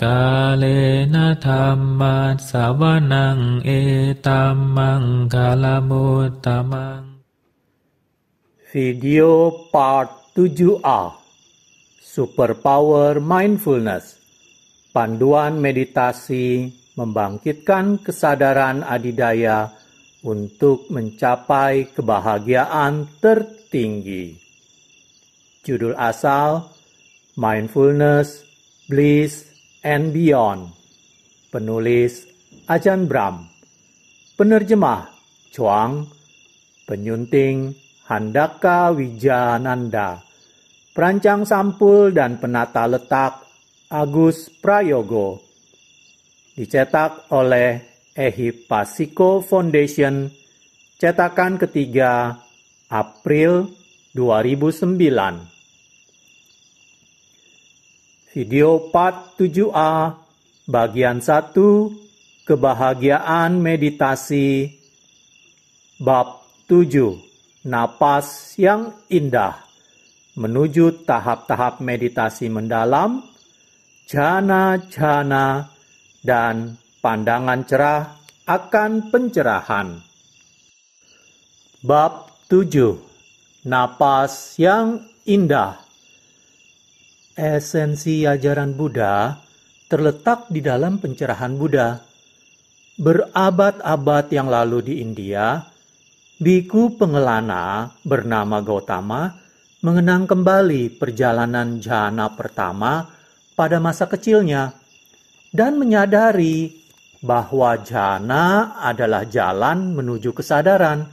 กาเลนะธัมมัสสวนังเอตัมมังคลมุตตมัง Video Part 7a Superpower Mindfulness. Panduan meditasi membangkitkan kesadaran adidaya untuk mencapai kebahagiaan tertinggi. Judul asal Mindfulness, Bliss, and Beyond. Penulis Ajahn Brahm. Penerjemah Chuang. Penyunting Handaka Wijananda. Perancang sampul dan penata letak Agus Prayogo. Dicetak oleh Ehipasiko Foundation. Cetakan ketiga April 2009. Video Part 7a Bagian 1 Kebahagiaan Meditasi Bab 7 Napas yang Indah Menuju tahap-tahap meditasi mendalam, jhana-jhana, dan pandangan cerah akan pencerahan. Bab 7 Napas yang Indah. Esensi ajaran Buddha terletak di dalam pencerahan Buddha. Berabad-abad yang lalu di India, biku pengelana bernama Gautama mengenang kembali perjalanan jhana pertama pada masa kecilnya dan menyadari bahwa jhana adalah jalan menuju kesadaran.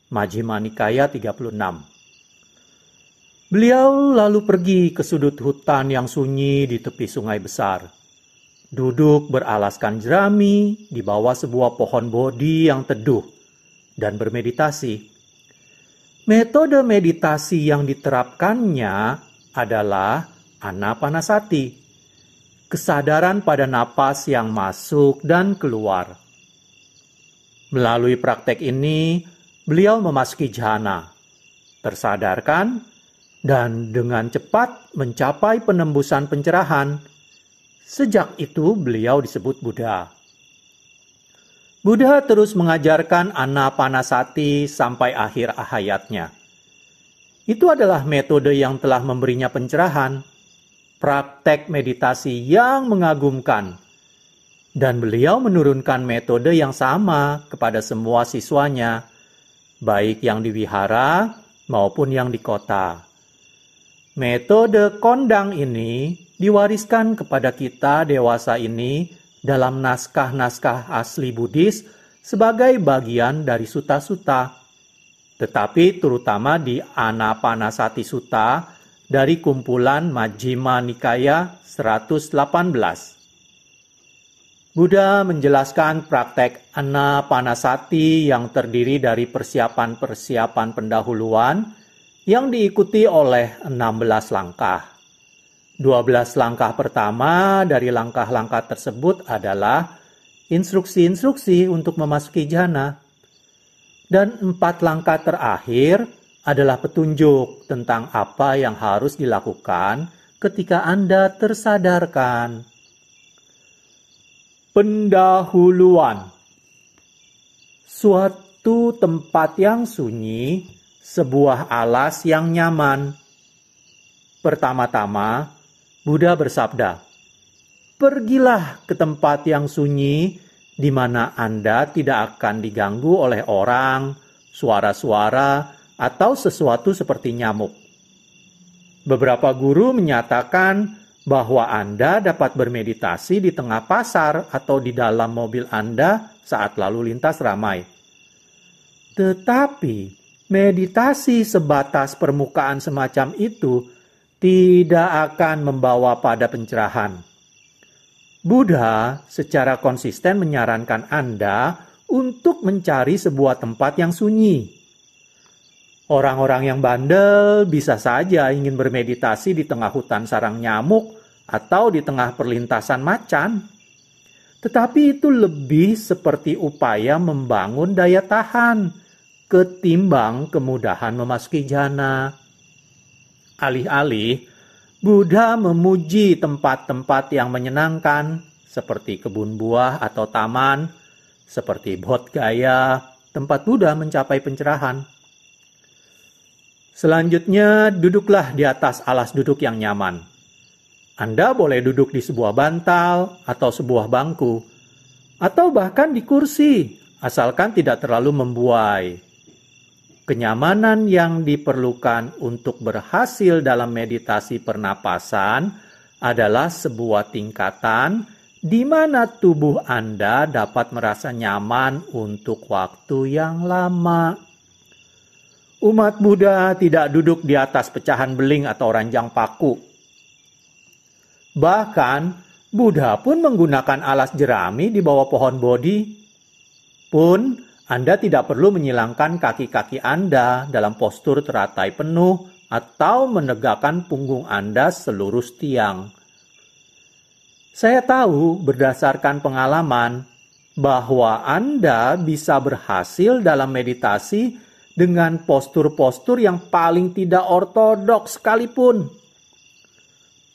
Majjhima Nikaya 36. Beliau lalu pergi ke sudut hutan yang sunyi di tepi sungai besar. Duduk beralaskan jerami di bawah sebuah pohon bodhi yang teduh dan bermeditasi. Metode meditasi yang diterapkannya adalah anapanasati, kesadaran pada napas yang masuk dan keluar. Melalui praktek ini, beliau memasuki jhana, tersadarkan, dan dengan cepat mencapai penembusan pencerahan. Sejak itu beliau disebut Buddha. Buddha terus mengajarkan anapanasati sampai akhir hayatnya. Itu adalah metode yang telah memberinya pencerahan, praktek meditasi yang mengagumkan. Dan beliau menurunkan metode yang sama kepada semua siswanya, baik yang di wihara maupun yang di kota. Metode kondang ini diwariskan kepada kita dewasa ini dalam naskah-naskah asli Buddhis sebagai bagian dari sutta-sutta, tetapi terutama di Anapanasati Sutta dari kumpulan Majjhima Nikaya 118. Buddha menjelaskan praktek anapanasati yang terdiri dari persiapan-persiapan pendahuluan yang diikuti oleh 16 langkah. 12 langkah pertama dari langkah-langkah tersebut adalah instruksi-instruksi untuk memasuki jhana. Dan 4 langkah terakhir adalah petunjuk tentang apa yang harus dilakukan ketika Anda tersadarkan. Pendahuluan. Suatu tempat yang sunyi, sebuah alas yang nyaman. Pertama-tama, Buddha bersabda, "Pergilah ke tempat yang sunyi di mana Anda tidak akan diganggu oleh orang, suara-suara, atau sesuatu seperti nyamuk." Beberapa guru menyatakan bahwa Anda dapat bermeditasi di tengah pasar atau di dalam mobil Anda saat lalu lintas ramai. Tetapi meditasi sebatas permukaan semacam itu tidak akan membawa pada pencerahan. Buddha secara konsisten menyarankan Anda untuk mencari sebuah tempat yang sunyi. Orang-orang yang bandel bisa saja ingin bermeditasi di tengah hutan sarang nyamuk atau di tengah perlintasan macan. Tetapi itu lebih seperti upaya membangun daya tahan ketimbang kemudahan memasuki jhana. Alih-alih, Buddha memuji tempat-tempat yang menyenangkan, seperti kebun buah atau taman, seperti Bodh Gaya, tempat Buddha mencapai pencerahan. Selanjutnya, duduklah di atas alas duduk yang nyaman. Anda boleh duduk di sebuah bantal atau sebuah bangku, atau bahkan di kursi, asalkan tidak terlalu membuai. Kenyamanan yang diperlukan untuk berhasil dalam meditasi pernapasan adalah sebuah tingkatan di mana tubuh Anda dapat merasa nyaman untuk waktu yang lama. Umat Buddha tidak duduk di atas pecahan beling atau ranjang paku. Bahkan, Buddha pun menggunakan alas jerami di bawah pohon Bodhi. Pun, Anda tidak perlu menyilangkan kaki-kaki Anda dalam postur teratai penuh atau menegakkan punggung Anda selurus tiang. Saya tahu berdasarkan pengalaman bahwa Anda bisa berhasil dalam meditasi dengan postur-postur yang paling tidak ortodoks sekalipun.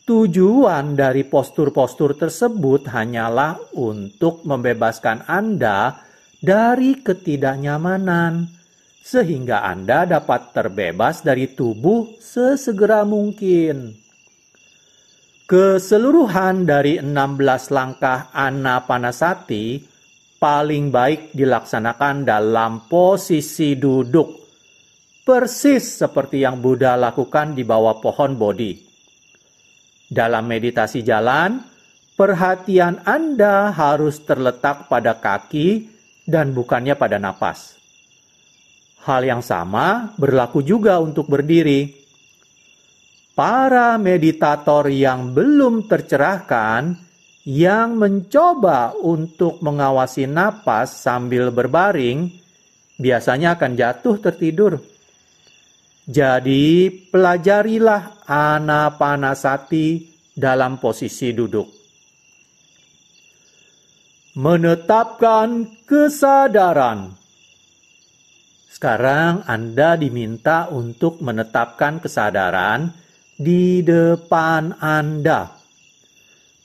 Tujuan dari postur-postur tersebut hanyalah untuk membebaskan Anda dari ketidaknyamanan, sehingga Anda dapat terbebas dari tubuh sesegera mungkin. Keseluruhan dari 16 langkah Anapanasati paling baik dilaksanakan dalam posisi duduk, persis seperti yang Buddha lakukan di bawah pohon Bodhi. Dalam meditasi jalan, perhatian Anda harus terletak pada kaki dan bukannya pada napas. Hal yang sama berlaku juga untuk berdiri. Para meditator yang belum tercerahkan, yang mencoba untuk mengawasi napas sambil berbaring, biasanya akan jatuh tertidur. Jadi, pelajarilah Anapanasati dalam posisi duduk. Menetapkan kesadaran. Sekarang Anda diminta untuk menetapkan kesadaran di depan Anda.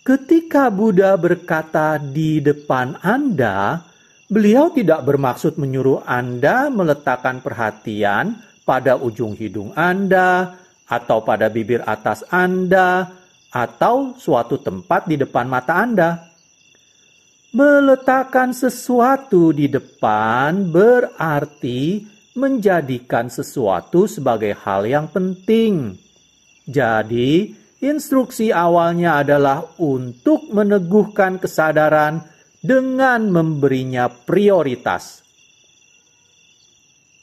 Ketika Buddha berkata di depan Anda, beliau tidak bermaksud menyuruh Anda meletakkan perhatian pada ujung hidung Anda, atau pada bibir atas Anda, atau suatu tempat di depan mata Anda. Meletakkan sesuatu di depan berarti menjadikan sesuatu sebagai hal yang penting. Jadi, instruksi awalnya adalah untuk meneguhkan kesadaran dengan memberinya prioritas.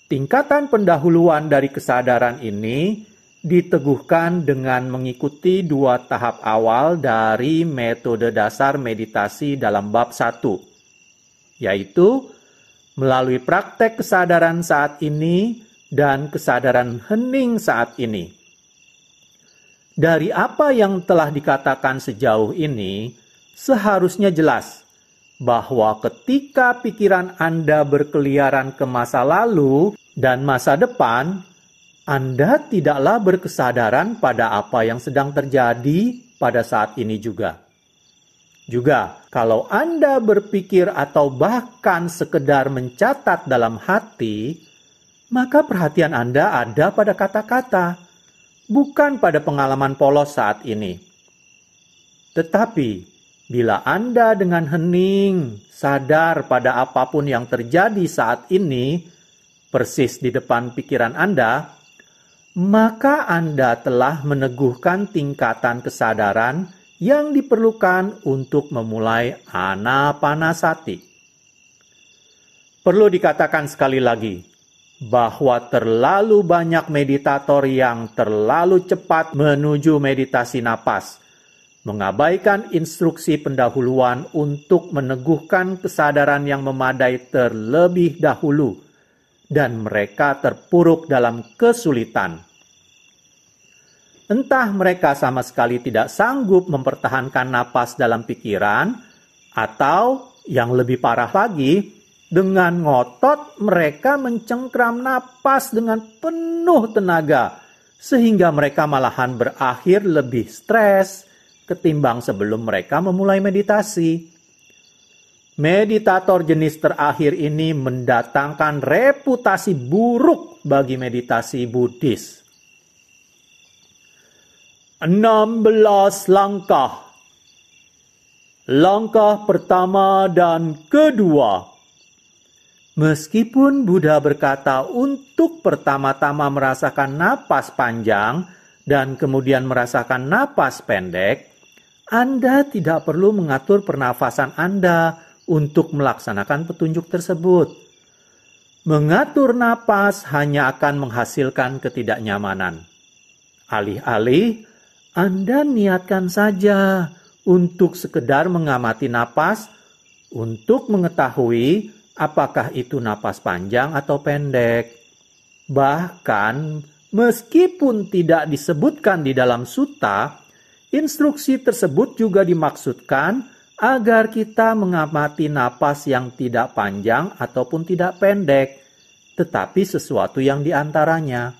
Tingkatan pendahuluan dari kesadaran ini diteguhkan dengan mengikuti 2 tahap awal dari metode dasar meditasi dalam bab 1, yaitu melalui praktek kesadaran saat ini dan kesadaran hening saat ini. Dari apa yang telah dikatakan sejauh ini, seharusnya jelas bahwa ketika pikiran Anda berkeliaran ke masa lalu dan masa depan, Anda tidaklah berkesadaran pada apa yang sedang terjadi pada saat ini juga. Juga, kalau Anda berpikir atau bahkan sekedar mencatat dalam hati, maka perhatian Anda ada pada kata-kata, bukan pada pengalaman polos saat ini. Tetapi, bila Anda dengan hening sadar pada apapun yang terjadi saat ini, persis di depan pikiran Anda, maka Anda telah meneguhkan tingkatan kesadaran yang diperlukan untuk memulai Anapanasati. Perlu dikatakan sekali lagi, bahwa terlalu banyak meditator yang terlalu cepat menuju meditasi napas, mengabaikan instruksi pendahuluan untuk meneguhkan kesadaran yang memadai terlebih dahulu, dan mereka terpuruk dalam kesulitan. Entah mereka sama sekali tidak sanggup mempertahankan napas dalam pikiran, atau yang lebih parah lagi, dengan ngotot mereka mencengkram napas dengan penuh tenaga, sehingga mereka malahan berakhir lebih stres ketimbang sebelum mereka memulai meditasi. Meditator jenis terakhir ini mendatangkan reputasi buruk bagi meditasi Buddhis. 16 langkah. Langkah pertama dan kedua. Meskipun Buddha berkata untuk pertama-tama merasakan napas panjang dan kemudian merasakan napas pendek, Anda tidak perlu mengatur pernafasan Anda untuk melaksanakan petunjuk tersebut. Mengatur napas hanya akan menghasilkan ketidaknyamanan. Alih-alih, Anda niatkan saja untuk sekedar mengamati napas untuk mengetahui apakah itu napas panjang atau pendek. Bahkan, meskipun tidak disebutkan di dalam sutta, instruksi tersebut juga dimaksudkan agar kita mengamati napas yang tidak panjang ataupun tidak pendek, tetapi sesuatu yang diantaranya.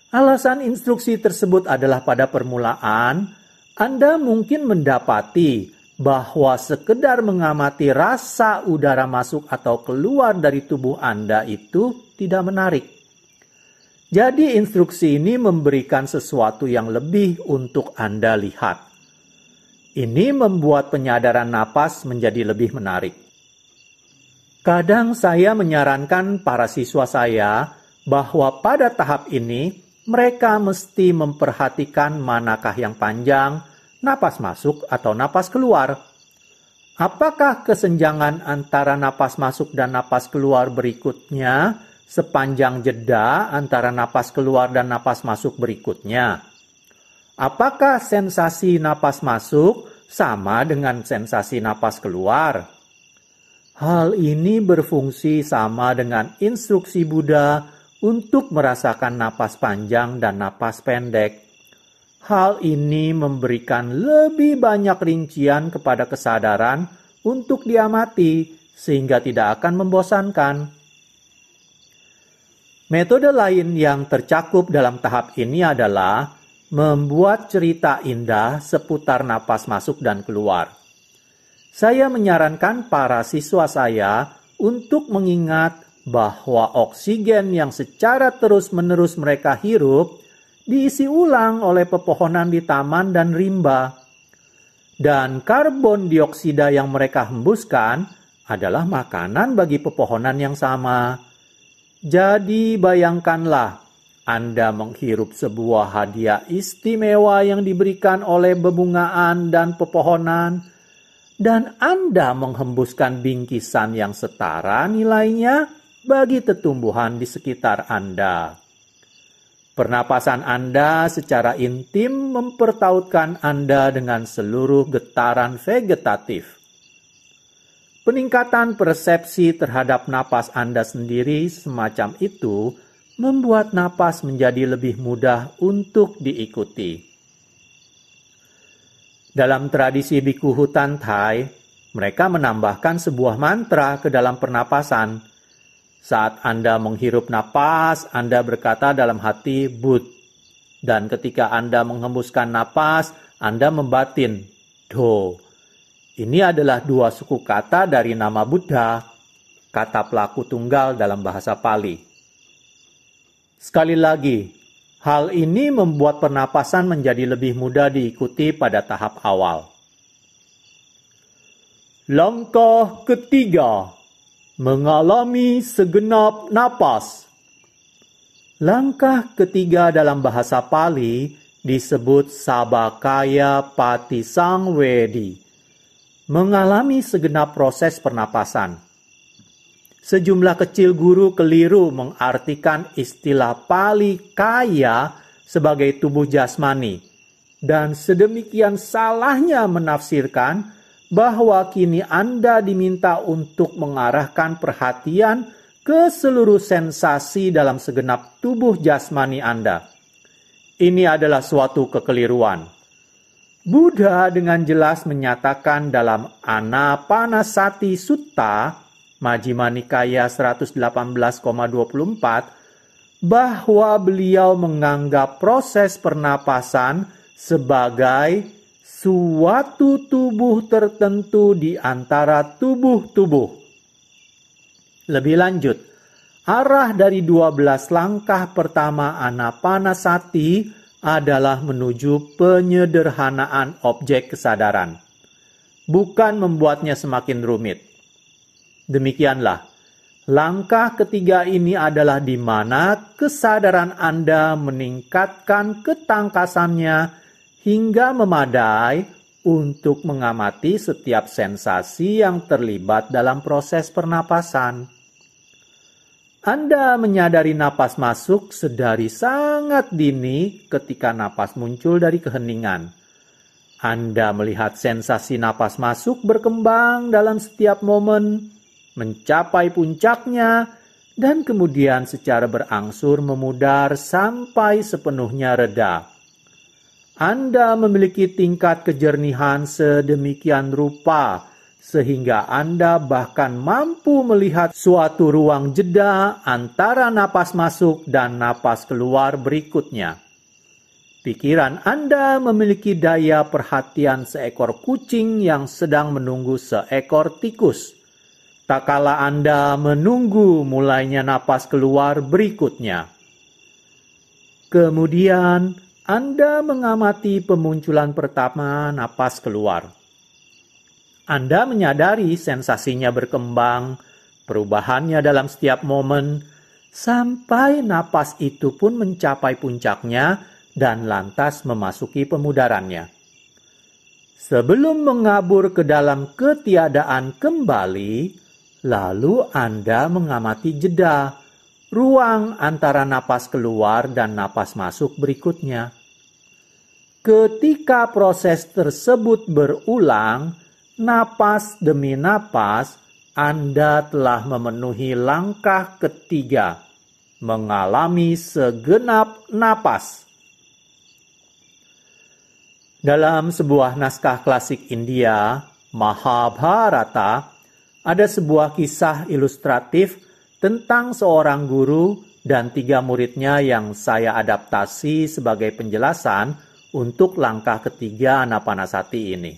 Alasan instruksi tersebut adalah pada permulaan, Anda mungkin mendapati bahwa sekedar mengamati rasa udara masuk atau keluar dari tubuh Anda itu tidak menarik. Jadi instruksi ini memberikan sesuatu yang lebih untuk Anda lihat. Ini membuat penyadaran napas menjadi lebih menarik. Kadang saya menyarankan para siswa saya bahwa pada tahap ini mereka mesti memperhatikan manakah yang panjang, napas masuk atau napas keluar. Apakah kesenjangan antara napas masuk dan napas keluar berikutnya sepanjang jeda antara napas keluar dan napas masuk berikutnya? Apakah sensasi napas masuk sama dengan sensasi napas keluar? Hal ini berfungsi sama dengan instruksi Buddha untuk merasakan napas panjang dan napas pendek. Hal ini memberikan lebih banyak rincian kepada kesadaran untuk diamati sehingga tidak akan membosankan. Metode lain yang tercakup dalam tahap ini adalah membuat cerita indah seputar napas masuk dan keluar. Saya menyarankan para siswa saya untuk mengingat bahwa oksigen yang secara terus-menerus mereka hirup diisi ulang oleh pepohonan di taman dan rimba. Dan karbon dioksida yang mereka hembuskan adalah makanan bagi pepohonan yang sama. Jadi bayangkanlah, Anda menghirup sebuah hadiah istimewa yang diberikan oleh bebungaan dan pepohonan, dan Anda menghembuskan bingkisan yang setara nilainya bagi tumbuhan di sekitar Anda. Pernapasan Anda secara intim mempertautkan Anda dengan seluruh getaran vegetatif. Peningkatan persepsi terhadap napas Anda sendiri semacam itu membuat napas menjadi lebih mudah untuk diikuti. Dalam tradisi biku hutan Thai, mereka menambahkan sebuah mantra ke dalam pernapasan. Saat Anda menghirup napas, Anda berkata dalam hati Bud. Dan ketika Anda menghembuskan napas, Anda membatin Do. Ini adalah dua suku kata dari nama Buddha, kata pelaku tunggal dalam bahasa Pali. Sekali lagi, hal ini membuat pernapasan menjadi lebih mudah diikuti pada tahap awal. Langkah ketiga, mengalami segenap napas. Langkah ketiga dalam bahasa Pali disebut Sabakaya Patisangvedi, mengalami segenap proses pernapasan. Sejumlah kecil guru keliru mengartikan istilah Pali kaya sebagai tubuh jasmani, dan sedemikian salahnya menafsirkan bahwa kini Anda diminta untuk mengarahkan perhatian ke seluruh sensasi dalam segenap tubuh jasmani Anda. Ini adalah suatu kekeliruan. Buddha dengan jelas menyatakan dalam Anapanasati Sutta, Majjhima Nikaya 118,24, bahwa beliau menganggap proses pernapasan sebagai suatu tubuh tertentu di antara tubuh-tubuh. Lebih lanjut, arah dari 12 langkah pertama Anapanasati adalah menuju penyederhanaan objek kesadaran, bukan membuatnya semakin rumit. Demikianlah, langkah ketiga ini adalah di mana kesadaran Anda meningkatkan ketangkasannya hingga memadai untuk mengamati setiap sensasi yang terlibat dalam proses pernapasan. Anda menyadari napas masuk sedari sangat dini ketika napas muncul dari keheningan. Anda melihat sensasi napas masuk berkembang dalam setiap momen, mencapai puncaknya, dan kemudian secara berangsur memudar sampai sepenuhnya reda. Anda memiliki tingkat kejernihan sedemikian rupa, sehingga Anda bahkan mampu melihat suatu ruang jeda antara napas masuk dan napas keluar berikutnya. Pikiran Anda memiliki daya perhatian seekor kucing yang sedang menunggu seekor tikus. Tak kala Anda menunggu mulainya napas keluar berikutnya. Kemudian Anda mengamati pemunculan pertama napas keluar. Anda menyadari sensasinya berkembang, perubahannya dalam setiap momen, sampai napas itu pun mencapai puncaknya dan lantas memasuki pemudarannya. Sebelum mengabur ke dalam ketiadaan kembali, lalu Anda mengamati jeda, ruang antara napas keluar dan napas masuk berikutnya. Ketika proses tersebut berulang, napas demi napas, Anda telah memenuhi langkah ketiga, mengalami segenap napas. Dalam sebuah naskah klasik India, Mahabharata, ada sebuah kisah ilustratif tentang seorang guru dan 3 muridnya yang saya adaptasi sebagai penjelasan untuk langkah ketiga Anapanasati ini.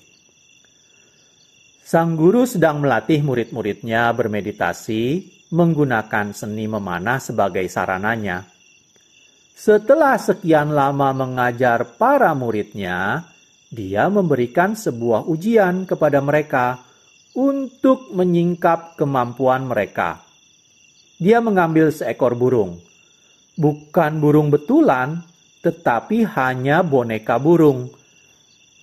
Sang guru sedang melatih murid-muridnya bermeditasi menggunakan seni memanah sebagai sarananya. Setelah sekian lama mengajar para muridnya, dia memberikan sebuah ujian kepada mereka untuk menyingkap kemampuan mereka. Dia mengambil seekor burung. Bukan burung betulan, tetapi hanya boneka burung.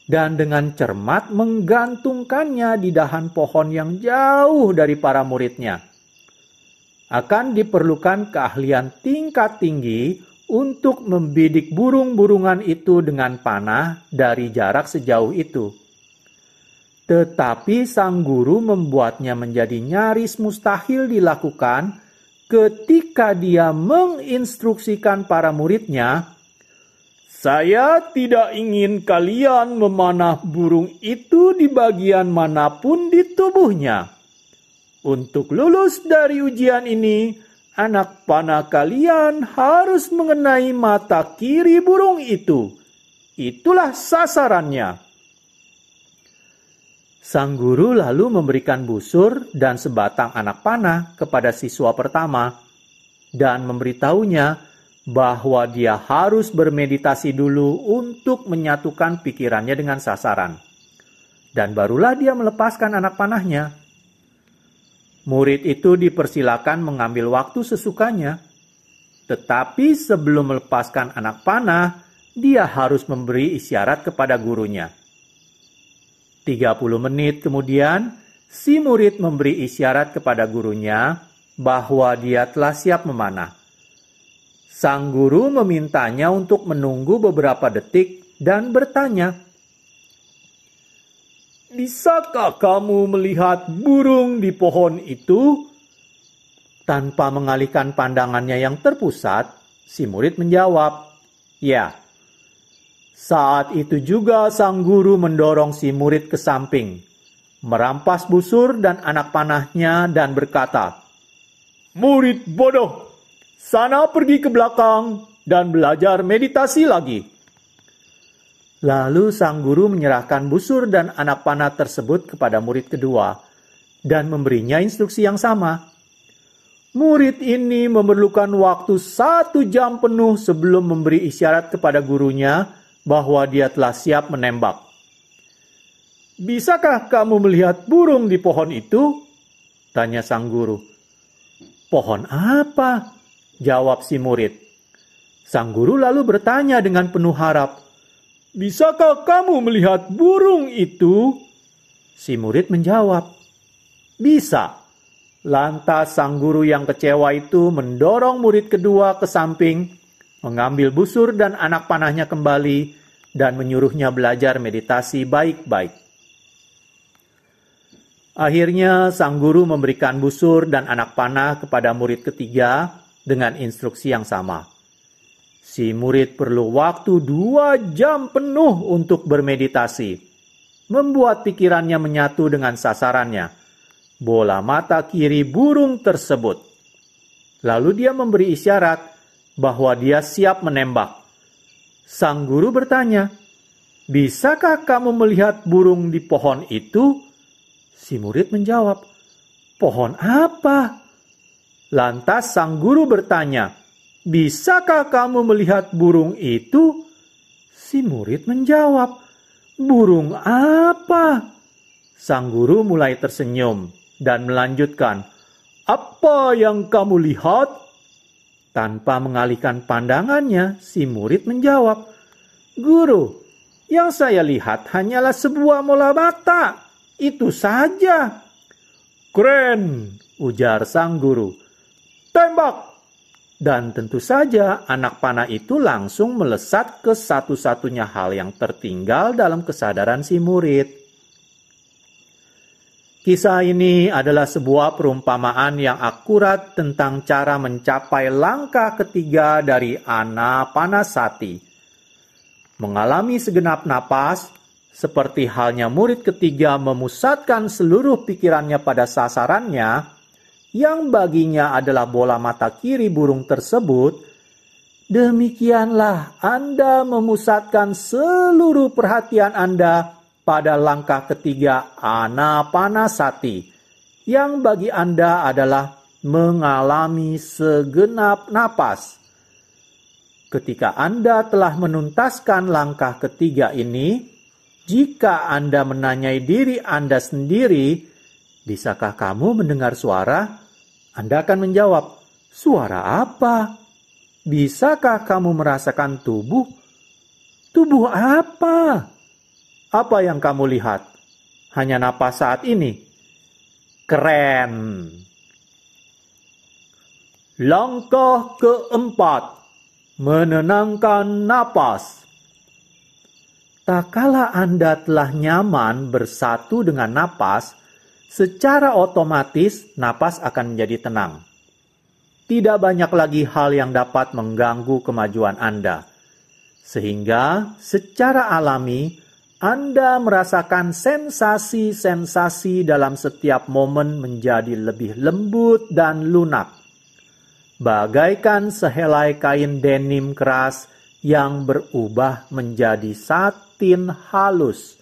Dan dengan cermat menggantungkannya di dahan pohon yang jauh dari para muridnya. Akan diperlukan keahlian tingkat tinggi untuk membidik burung-burungan itu dengan panah dari jarak sejauh itu. Tetapi sang guru membuatnya menjadi nyaris mustahil dilakukan ketika dia menginstruksikan para muridnya, "Saya tidak ingin kalian memanah burung itu di bagian manapun di tubuhnya. Untuk lulus dari ujian ini, anak panah kalian harus mengenai mata kiri burung itu. Itulah sasarannya." Sang guru lalu memberikan busur dan sebatang anak panah kepada siswa pertama dan memberitahunya bahwa dia harus bermeditasi dulu untuk menyatukan pikirannya dengan sasaran. Dan barulah dia melepaskan anak panahnya. Murid itu dipersilakan mengambil waktu sesukanya. Tetapi sebelum melepaskan anak panah, dia harus memberi isyarat kepada gurunya. 30 menit kemudian, si murid memberi isyarat kepada gurunya bahwa dia telah siap memanah. Sang guru memintanya untuk menunggu beberapa detik dan bertanya, "Bisakah kamu melihat burung di pohon itu?" Tanpa mengalihkan pandangannya yang terpusat, si murid menjawab, "Ya." Saat itu juga sang guru mendorong si murid ke samping, merampas busur dan anak panahnya dan berkata, "Murid bodoh, Sana pergi ke belakang dan belajar meditasi lagi." Lalu sang guru menyerahkan busur dan anak panah tersebut kepada murid kedua dan memberinya instruksi yang sama. Murid ini memerlukan waktu 1 jam penuh sebelum memberi isyarat kepada gurunya bahwa dia telah siap menembak. "Bisakah kamu melihat burung di pohon itu?" tanya sang guru. "Pohon apa?" jawab si murid. Sang guru lalu bertanya dengan penuh harap, "Bisakah kamu melihat burung itu?" Si murid menjawab, "Bisa." Lantas sang guru yang kecewa itu mendorong murid kedua ke samping, mengambil busur dan anak panahnya kembali, dan menyuruhnya belajar meditasi baik-baik. Akhirnya sang guru memberikan busur dan anak panah kepada murid ketiga dengan instruksi yang sama. Si murid perlu waktu 2 jam penuh untuk bermeditasi, membuat pikirannya menyatu dengan sasarannya, bola mata kiri burung tersebut. Lalu dia memberi isyarat bahwa dia siap menembak. Sang guru bertanya, "Bisakah kamu melihat burung di pohon itu?" Si murid menjawab, "Pohon apa?" Lantas sang guru bertanya, "Bisakah kamu melihat burung itu?" Si murid menjawab, "Burung apa?" Sang guru mulai tersenyum dan melanjutkan, "Apa yang kamu lihat?" Tanpa mengalihkan pandangannya, si murid menjawab, "Guru, yang saya lihat hanyalah sebuah bola mata. Itu saja." "Keren," ujar sang guru. "Tembak!" Dan tentu saja anak panah itu langsung melesat ke satu-satunya hal yang tertinggal dalam kesadaran si murid. Kisah ini adalah sebuah perumpamaan yang akurat tentang cara mencapai langkah ketiga dari Anapanasati. Mengalami segenap napas, seperti halnya murid ketiga memusatkan seluruh pikirannya pada sasarannya, yang baginya adalah bola mata kiri burung tersebut, demikianlah Anda memusatkan seluruh perhatian Anda pada langkah ketiga Anapanasati, yang bagi Anda adalah mengalami segenap napas. Ketika Anda telah menuntaskan langkah ketiga ini, jika Anda menanyai diri Anda sendiri, "Bisakah kamu mendengar suara?" Anda akan menjawab, "Suara apa?" "Bisakah kamu merasakan tubuh?" "Tubuh apa?" "Apa yang kamu lihat? Hanya napas saat ini." Keren. Langkah keempat, menenangkan napas. Tak kala Anda telah nyaman bersatu dengan napas, secara otomatis napas akan menjadi tenang. Tidak banyak lagi hal yang dapat mengganggu kemajuan Anda. Sehingga secara alami, Anda merasakan sensasi-sensasi dalam setiap momen menjadi lebih lembut dan lunak. Bagaikan sehelai kain denim keras yang berubah menjadi satin halus.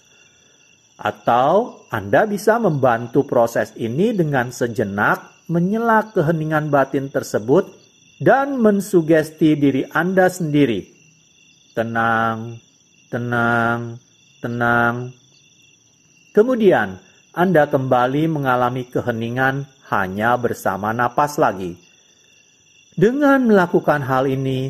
Atau Anda bisa membantu proses ini dengan sejenak menyela keheningan batin tersebut dan mensugesti diri Anda sendiri. Tenang, tenang, tenang. Kemudian, Anda kembali mengalami keheningan hanya bersama napas lagi. Dengan melakukan hal ini,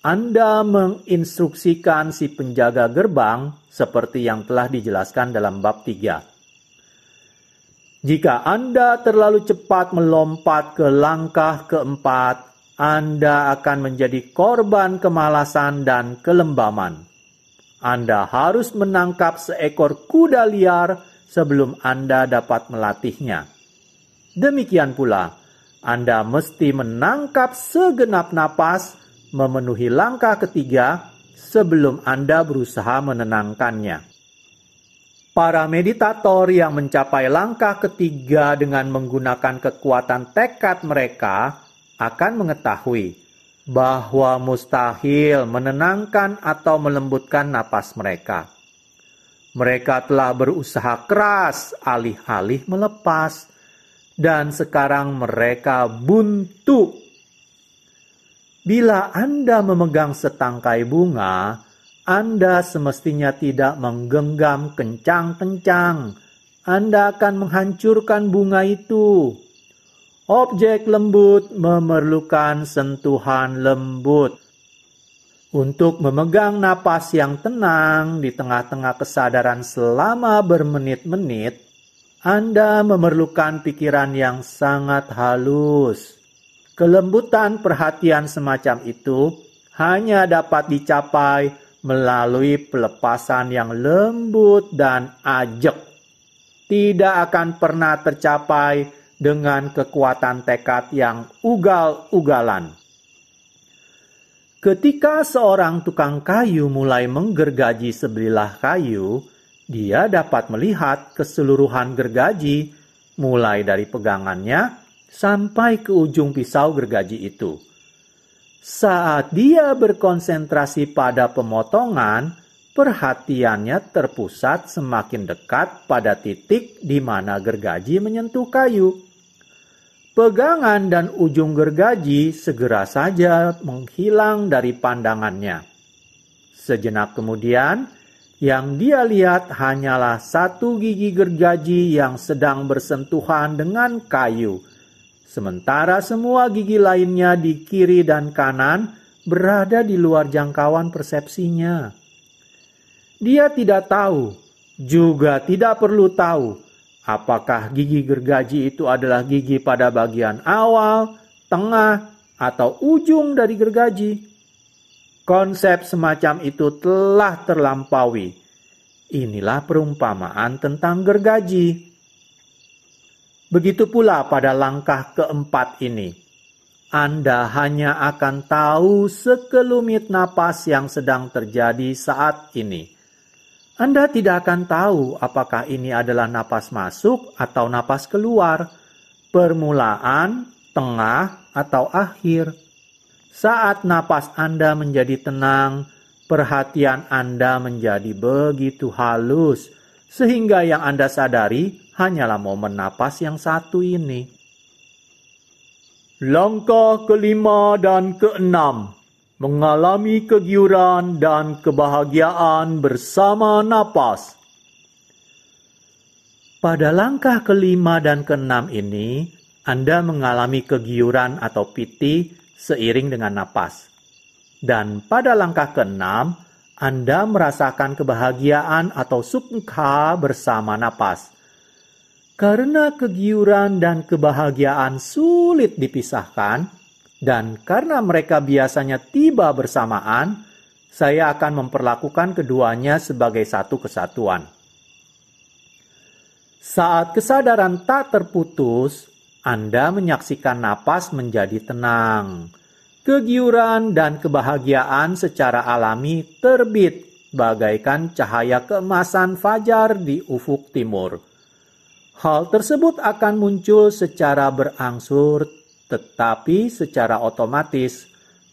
Anda menginstruksikan si penjaga gerbang seperti yang telah dijelaskan dalam bab 3. Jika Anda terlalu cepat melompat ke langkah keempat, Anda akan menjadi korban kemalasan dan kelembaman. Anda harus menangkap seekor kuda liar sebelum Anda dapat melatihnya. Demikian pula, Anda mesti menangkap segenap napas, memenuhi langkah ketiga sebelum Anda berusaha menenangkannya. Para meditator yang mencapai langkah ketiga dengan menggunakan kekuatan tekad mereka akan mengetahui bahwa mustahil menenangkan atau melembutkan napas mereka. Mereka telah berusaha keras alih-alih melepas, dan sekarang mereka buntu. Bila Anda memegang setangkai bunga, Anda semestinya tidak menggenggam kencang-kencang. Anda akan menghancurkan bunga itu. Objek lembut memerlukan sentuhan lembut. Untuk memegang napas yang tenang di tengah-tengah kesadaran selama bermenit-menit, Anda memerlukan pikiran yang sangat halus. Kelembutan perhatian semacam itu hanya dapat dicapai melalui pelepasan yang lembut dan ajak. Tidak akan pernah tercapai dengan kekuatan tekad yang ugal-ugalan. Ketika seorang tukang kayu mulai menggergaji sebilah kayu, dia dapat melihat keseluruhan gergaji, mulai dari pegangannya sampai ke ujung pisau gergaji itu. Saat dia berkonsentrasi pada pemotongan, perhatiannya terpusat semakin dekat pada titik di mana gergaji menyentuh kayu. Pegangan dan ujung gergaji segera saja menghilang dari pandangannya. Sejenak kemudian, yang dia lihat hanyalah satu gigi gergaji yang sedang bersentuhan dengan kayu. Sementara semua gigi lainnya di kiri dan kanan berada di luar jangkauan persepsinya. Dia tidak tahu, juga tidak perlu tahu, apakah gigi gergaji itu adalah gigi pada bagian awal, tengah, atau ujung dari gergaji. Konsep semacam itu telah terlampaui. Inilah perumpamaan tentang gergaji. Begitu pula pada langkah keempat ini. Anda hanya akan tahu sekelumit napas yang sedang terjadi saat ini. Anda tidak akan tahu apakah ini adalah napas masuk atau napas keluar, permulaan, tengah, atau akhir. Saat napas Anda menjadi tenang, perhatian Anda menjadi begitu halus, sehingga yang Anda sadari hanyalah momen napas yang satu ini. Langkah kelima dan keenam, mengalami kegiuran dan kebahagiaan bersama napas. Pada langkah kelima dan keenam ini, Anda mengalami kegiuran atau piti seiring dengan napas. Dan pada langkah keenam, Anda merasakan kebahagiaan atau sukha bersama napas. Karena kegiuran dan kebahagiaan sulit dipisahkan, dan karena mereka biasanya tiba bersamaan, saya akan memperlakukan keduanya sebagai satu kesatuan. Saat kesadaran tak terputus, Anda menyaksikan napas menjadi tenang. Kegiuran dan kebahagiaan secara alami terbit bagaikan cahaya keemasan fajar di ufuk timur. Hal tersebut akan muncul secara berangsur, tetapi secara otomatis,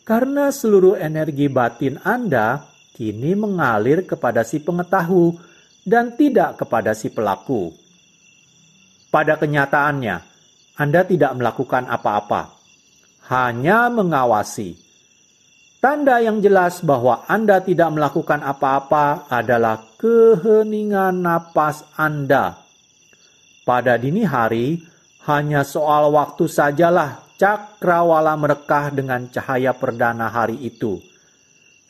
karena seluruh energi batin Anda kini mengalir kepada si pengetahu dan tidak kepada si pelaku. Pada kenyataannya, Anda tidak melakukan apa-apa, hanya mengawasi. Tanda yang jelas bahwa Anda tidak melakukan apa-apa adalah keheningan napas Anda. Pada dini hari, hanya soal waktu sajalah cakrawala merekah dengan cahaya perdana hari itu.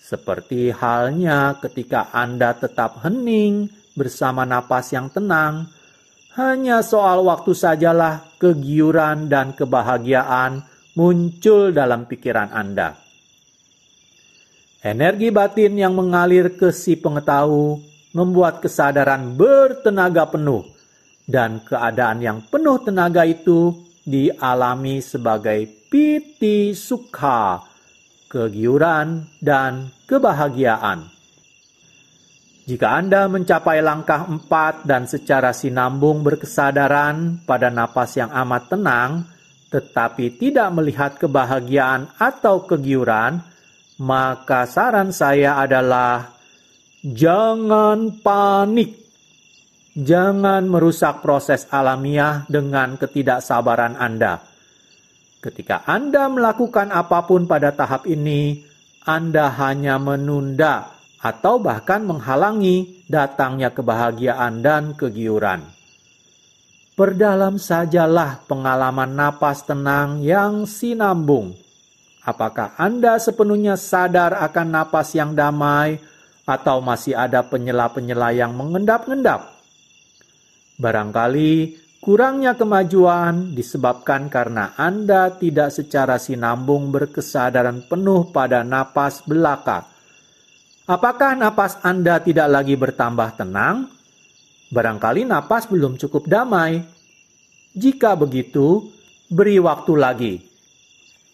Seperti halnya ketika Anda tetap hening bersama napas yang tenang, hanya soal waktu sajalah kegiuran dan kebahagiaan muncul dalam pikiran Anda. Energi batin yang mengalir ke si pengetahu membuat kesadaran bertenaga penuh, dan keadaan yang penuh tenaga itu dialami sebagai piti sukha, kegiuran dan kebahagiaan. Jika Anda mencapai langkah 4 dan secara sinambung berkesadaran pada napas yang amat tenang, tetapi tidak melihat kebahagiaan atau kegiuran, maka saran saya adalah jangan panik. Jangan merusak proses alamiah dengan ketidaksabaran Anda. Ketika Anda melakukan apapun pada tahap ini, Anda hanya menunda atau bahkan menghalangi datangnya kebahagiaan dan kegiuran. Perdalam sajalah pengalaman napas tenang yang sinambung. Apakah Anda sepenuhnya sadar akan napas yang damai atau masih ada penyela-penyela yang mengendap-endap? Barangkali kurangnya kemajuan disebabkan karena Anda tidak secara sinambung berkesadaran penuh pada napas belaka. Apakah napas Anda tidak lagi bertambah tenang? Barangkali napas belum cukup damai. Jika begitu, beri waktu lagi.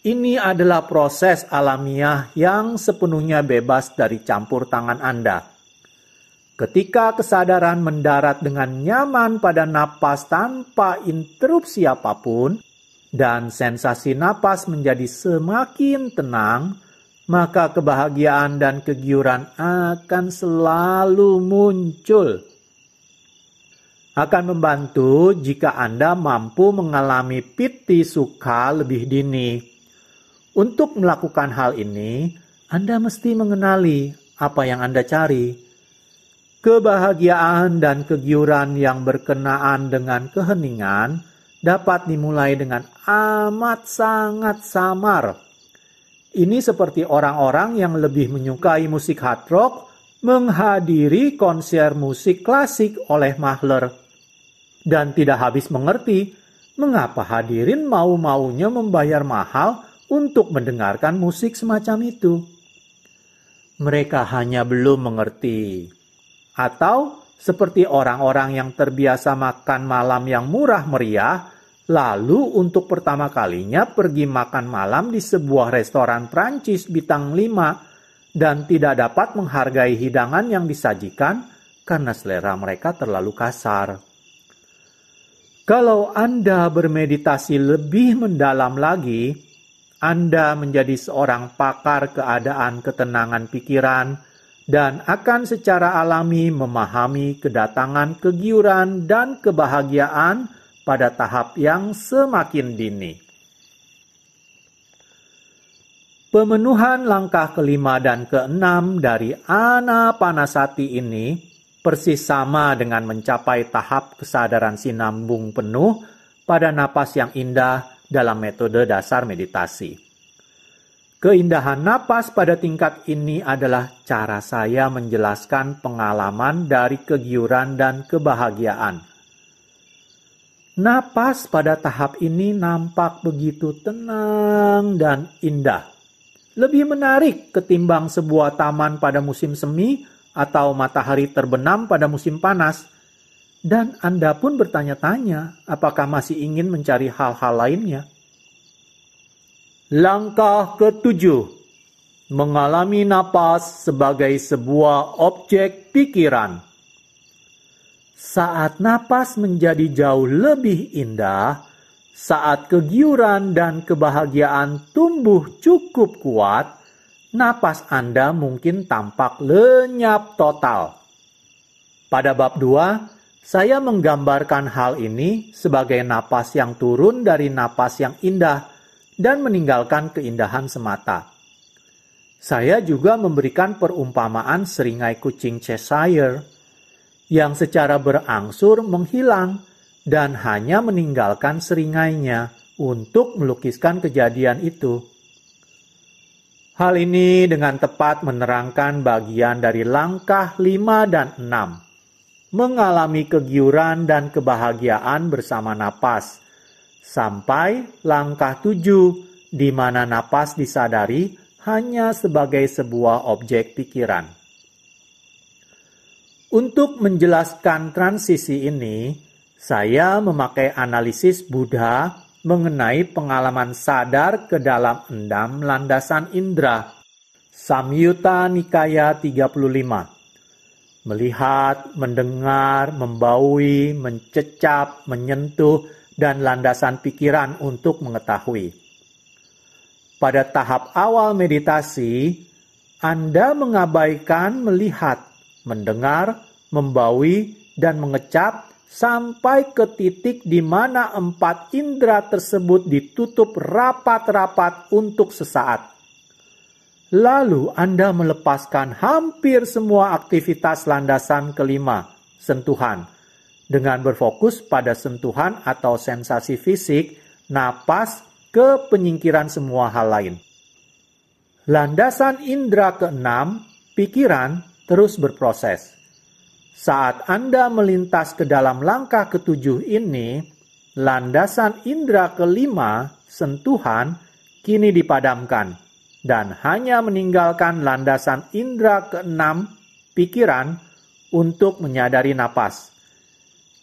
Ini adalah proses alamiah yang sepenuhnya bebas dari campur tangan Anda. Ketika kesadaran mendarat dengan nyaman pada napas tanpa interupsi apapun, dan sensasi napas menjadi semakin tenang, maka kebahagiaan dan kegiuran akan selalu muncul. Akan membantu jika Anda mampu mengalami piti sukha lebih dini. Untuk melakukan hal ini, Anda mesti mengenali apa yang Anda cari. Kebahagiaan dan kegiuran yang berkenaan dengan keheningan dapat dimulai dengan amat sangat samar. Ini seperti orang-orang yang lebih menyukai musik hard rock menghadiri konser musik klasik oleh Mahler. Dan tidak habis mengerti mengapa hadirin mau-maunya membayar mahal untuk mendengarkan musik semacam itu. Mereka hanya belum mengerti. Atau seperti orang-orang yang terbiasa makan malam yang murah meriah, lalu untuk pertama kalinya pergi makan malam di sebuah restoran Prancis bintang 5 dan tidak dapat menghargai hidangan yang disajikan karena selera mereka terlalu kasar. Kalau Anda bermeditasi lebih mendalam lagi, Anda menjadi seorang pakar keadaan ketenangan pikiran dan akan secara alami memahami kedatangan kegiuran dan kebahagiaan pada tahap yang semakin dini. Pemenuhan langkah kelima dan keenam dari Anapanasati ini persis sama dengan mencapai tahap kesadaran sinambung penuh pada napas yang indah dalam metode dasar meditasi. Keindahan napas pada tingkat ini adalah cara saya menjelaskan pengalaman dari kegiuran dan kebahagiaan. Napas pada tahap ini nampak begitu tenang dan indah. Lebih menarik ketimbang sebuah taman pada musim semi atau matahari terbenam pada musim panas. Dan Anda pun bertanya-tanya apakah masih ingin mencari hal-hal lainnya. Langkah ketujuh, mengalami napas sebagai sebuah objek pikiran. Saat napas menjadi jauh lebih indah, saat kegiuran dan kebahagiaan tumbuh cukup kuat, napas Anda mungkin tampak lenyap total. Pada bab 2, saya menggambarkan hal ini sebagai napas yang turun dari napas yang indah dan meninggalkan keindahan semata. Saya juga memberikan perumpamaan seringai kucing Cheshire yang secara berangsur menghilang dan hanya meninggalkan seringainya untuk melukiskan kejadian itu. Hal ini dengan tepat menerangkan bagian dari langkah 5 dan 6, mengalami kegiuran dan kebahagiaan bersama napas, sampai langkah 7, di mana napas disadari hanya sebagai sebuah objek pikiran. Untuk menjelaskan transisi ini, saya memakai analisis Buddha mengenai pengalaman sadar ke dalam 6 landasan indera, Samyutta Nikaya 35. Melihat, mendengar, membaui, mencecap, menyentuh, dan landasan pikiran untuk mengetahui. Pada tahap awal meditasi, Anda mengabaikan melihat, mendengar, membawi, dan mengecap sampai ke titik di mana 4 indera tersebut ditutup rapat-rapat untuk sesaat. Lalu Anda melepaskan hampir semua aktivitas landasan kelima, sentuhan, dengan berfokus pada sentuhan atau sensasi fisik, napas, ke penyingkiran semua hal lain. Landasan indera keenam, pikiran, terus berproses. Saat Anda melintas ke dalam langkah ketujuh ini, landasan indera kelima, sentuhan, kini dipadamkan dan hanya meninggalkan landasan indera keenam, pikiran, untuk menyadari napas.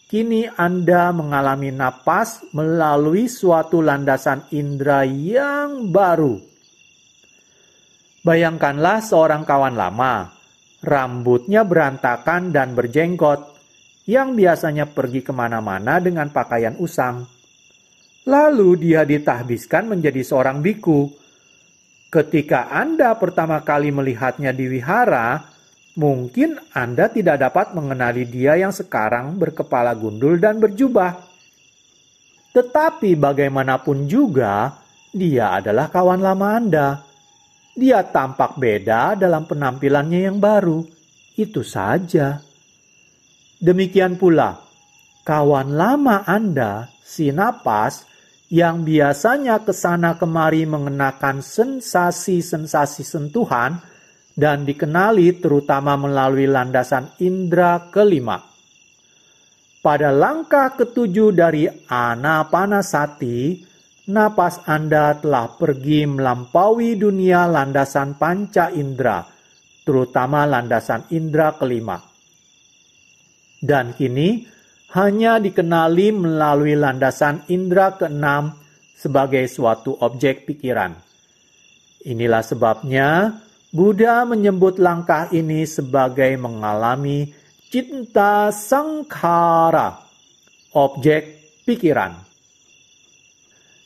Kini Anda mengalami napas melalui suatu landasan indera yang baru. Bayangkanlah seorang kawan lama, rambutnya berantakan dan berjenggot, yang biasanya pergi kemana-mana dengan pakaian usang. Lalu dia ditahbiskan menjadi seorang biku. Ketika Anda pertama kali melihatnya di wihara, mungkin Anda tidak dapat mengenali dia yang sekarang berkepala gundul dan berjubah. Tetapi bagaimanapun juga, dia adalah kawan lama Anda. Dia tampak beda dalam penampilannya yang baru. Itu saja. Demikian pula, kawan lama Anda, si napas, yang biasanya kesana kemari mengenakan sensasi-sensasi sentuhan dan dikenali terutama melalui landasan indera kelima. Pada langkah ketujuh dari Anapanasati, napas Anda telah pergi melampaui dunia landasan panca indera, terutama landasan indera kelima. Dan kini hanya dikenali melalui landasan indera keenam sebagai suatu objek pikiran. Inilah sebabnya Buddha menyebut langkah ini sebagai mengalami cinta sangkhara, objek pikiran.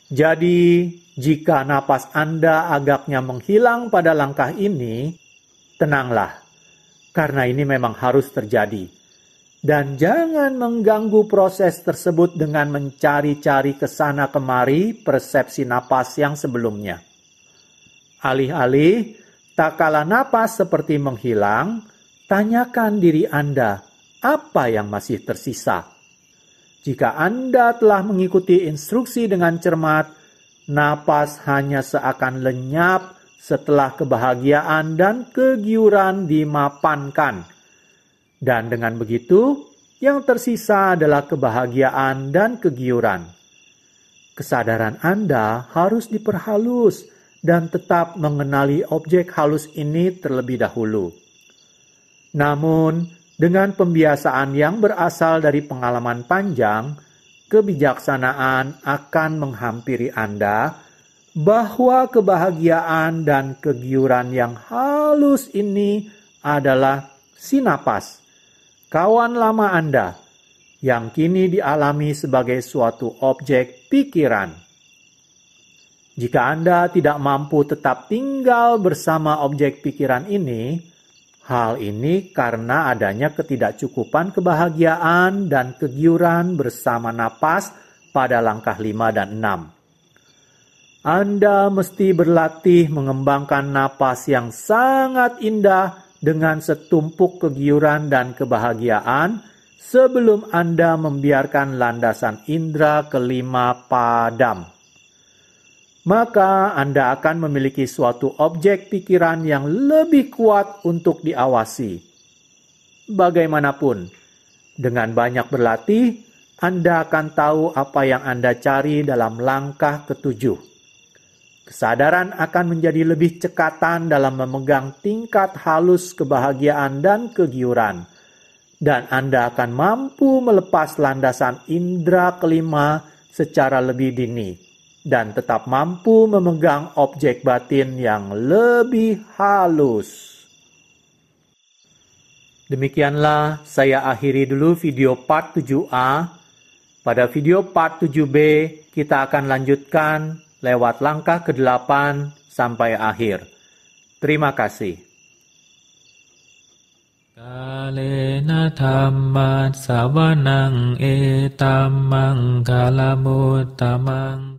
Jadi, jika napas Anda agaknya menghilang pada langkah ini, tenanglah, karena ini memang harus terjadi. Dan jangan mengganggu proses tersebut dengan mencari-cari kesana kemari persepsi napas yang sebelumnya. Alih-alih, tak kala napas seperti menghilang, tanyakan diri Anda, apa yang masih tersisa? Jika Anda telah mengikuti instruksi dengan cermat, napas hanya seakan lenyap setelah kebahagiaan dan kegiuran dimapankan. Dan dengan begitu, yang tersisa adalah kebahagiaan dan kegiuran. Kesadaran Anda harus diperhalus dan tetap mengenali objek halus ini terlebih dahulu. Namun, dengan pembiasaan yang berasal dari pengalaman panjang, kebijaksanaan akan menghampiri Anda bahwa kebahagiaan dan kegiuran yang halus ini adalah si napas, kawan lama Anda, yang kini dialami sebagai suatu objek pikiran. Jika Anda tidak mampu tetap tinggal bersama objek pikiran ini, hal ini karena adanya ketidakcukupan kebahagiaan dan kegiuran bersama napas pada langkah 5 dan 6. Anda mesti berlatih mengembangkan napas yang sangat indah dengan setumpuk kegiuran dan kebahagiaan sebelum Anda membiarkan landasan indera kelima padam. Maka Anda akan memiliki suatu objek pikiran yang lebih kuat untuk diawasi. Bagaimanapun, dengan banyak berlatih, Anda akan tahu apa yang Anda cari dalam langkah ketujuh. Kesadaran akan menjadi lebih cekatan dalam memegang tingkat halus kebahagiaan dan kegiuran. Dan Anda akan mampu melepas landasan indera kelima secara lebih dini. Dan tetap mampu memegang objek batin yang lebih halus. Demikianlah saya akhiri dulu video part 7a Pada video part 7b, kita akan lanjutkan lewat langkah ke-8 sampai akhir. Terima kasih. Kalena dhamma savanang etammang kalamuttamaং